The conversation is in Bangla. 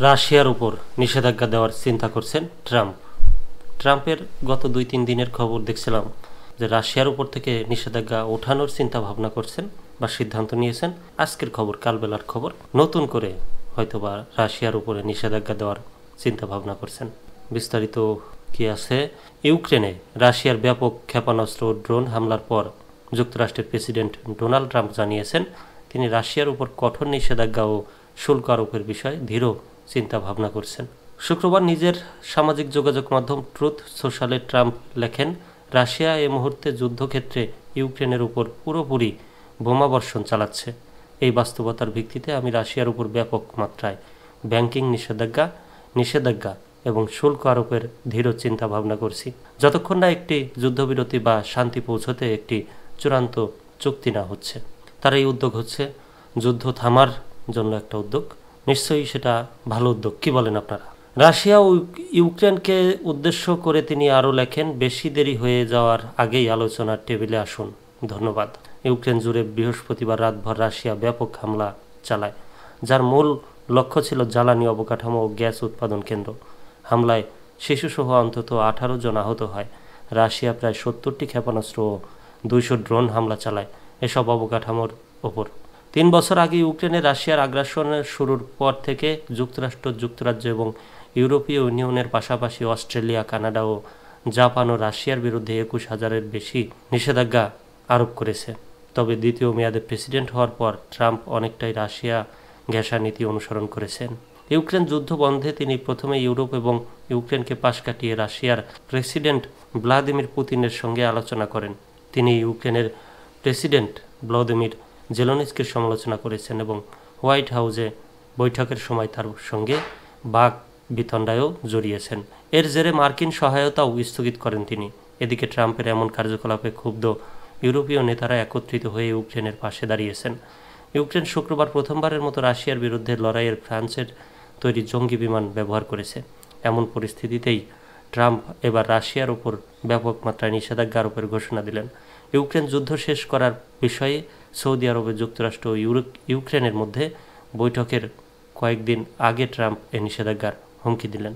রাশিয়ার উপর নিষেধাজ্ঞা দেওয়ার চিন্তা করছেন ট্রাম্প। ট্রাম্পের গত ২-৩ দিনের খবর দেখছিলাম যে রাশিয়ার উপর থেকে নিষেধাজ্ঞা ওঠানোর চিন্তা ভাবনা করছেন বা সিদ্ধান্ত নিয়েছেন। আজকের খবর, কালবেলার খবর, নতুন করে হয়তোবা রাশিয়ার উপরে নিষেধাজ্ঞা দেওয়ার চিন্তা ভাবনা করছেন। বিস্তারিত কি আছে? ইউক্রেনে রাশিয়ার ব্যাপক ক্ষেপণাস্ত্র ও ড্রোন হামলার পর যুক্তরাষ্ট্রের প্রেসিডেন্ট ডোনাল্ড ট্রাম্প জানিয়েছেন তিনি রাশিয়ার উপর কঠোর নিষেধাজ্ঞা ও শুল্ক আরোপের বিষয়ে দৃঢ় চিন্তা ভাবনা করছেন। শুক্রবার নিজের সামাজিক যোগাযোগ মাধ্যম ট্রুথ সোশ্যালে ট্রাম্প লেখেন, রাশিয়া এই মুহূর্তে যুদ্ধক্ষেত্রে ইউক্রেনের উপর পুরোপুরি বোমাবর্ষণ চালাচ্ছে। এই বাস্তবতার ভিত্তিতে আমি রাশিয়ার উপর ব্যাপক মাত্রায় ব্যাংকিং নিষেধাজ্ঞা এবং শুল্ক আরোপের দৃঢ় চিন্তা ভাবনা করছি, যতক্ষণ না একটি যুদ্ধবিরতি বা শান্তি পৌঁছতে একটি চূড়ান্ত চুক্তি না হচ্ছে। তার এই উদ্যোগ হচ্ছে যুদ্ধ থামার জন্য একটা উদ্যোগ। নিশ্চয়ই সেটা ভালো উদ্যোগ, কি বলেন আপনারা? রাশিয়া ও ইউক্রেনকে উদ্দেশ্য করে তিনি আরও লেখেন, বেশি দেরি হয়ে যাওয়ার আগেই আলোচনার টেবিলে আসুন। ধন্যবাদ। ইউক্রেন জুড়ে বৃহস্পতিবার রাতভর রাশিয়া ব্যাপক হামলা চালায়, যার মূল লক্ষ্য ছিল জ্বালানি অবকাঠামো ও গ্যাস উৎপাদন কেন্দ্র। হামলায় শিশুসহ অন্তত 18 জন আহত হয়। রাশিয়া প্রায় 70টি ক্ষেপণাস্ত্র ও 200 ড্রোন হামলা চালায় এসব অবকাঠামোর ওপর। 3 বছর আগে ইউক্রেনে রাশিয়ার আগ্রাসনের শুরুর পর থেকে যুক্তরাষ্ট্র, যুক্তরাজ্য এবং ইউরোপীয় ইউনিয়নের পাশাপাশি অস্ট্রেলিয়া, কানাডা ও জাপানও রাশিয়ার বিরুদ্ধে 21,000-এর বেশি নিষেধাজ্ঞা আরোপ করেছে। তবে দ্বিতীয় মেয়াদে প্রেসিডেন্ট হওয়ার পর ট্রাম্প অনেকটাই রাশিয়া ঘেঁষা নীতি অনুসরণ করেছেন। ইউক্রেন যুদ্ধ বন্ধে তিনি প্রথমে ইউরোপ এবং ইউক্রেনকে পাশ কাটিয়ে রাশিয়ার প্রেসিডেন্ট ভ্লাদিমির পুতিনের সঙ্গে আলোচনা করেন। তিনি ইউক্রেনের প্রেসিডেন্ট ভ্লাদিমির জেলেনস্কির সমালোচনা করেছেন এবং হোয়াইট হাউসে বৈঠকের সময় তার সঙ্গে বাক বিতণ্ডায়ও জড়িয়েছেন। এর জেরে মার্কিন সহায়তাও স্থগিত করেন তিনি। এদিকে ট্রাম্পের এমন কার্যকলাপে ক্ষুব্ধ ইউরোপীয় নেতারা একত্রিত হয়ে ইউক্রেনের পাশে দাঁড়িয়েছেন। ইউক্রেন শুক্রবার প্রথমবারের মতো রাশিয়ার বিরুদ্ধে লড়াইয়ের ফ্রান্সের তৈরি জঙ্গি বিমান ব্যবহার করেছে। এমন পরিস্থিতিতেই ট্রাম্প এবার রাশিয়ার উপর ব্যাপক মাত্রায় নিষেধাজ্ঞা আরোপের ঘোষণা দিলেন। ইউক্রেন যুদ্ধ শেষ করার বিষয়ে সৌদি আরবে যুক্তরাষ্ট্র ও ইউক্রেনের মধ্যে বৈঠকের কয়েকদিন আগে ট্রাম্প এ নিষেধাজ্ঞার হুমকি দিলেন।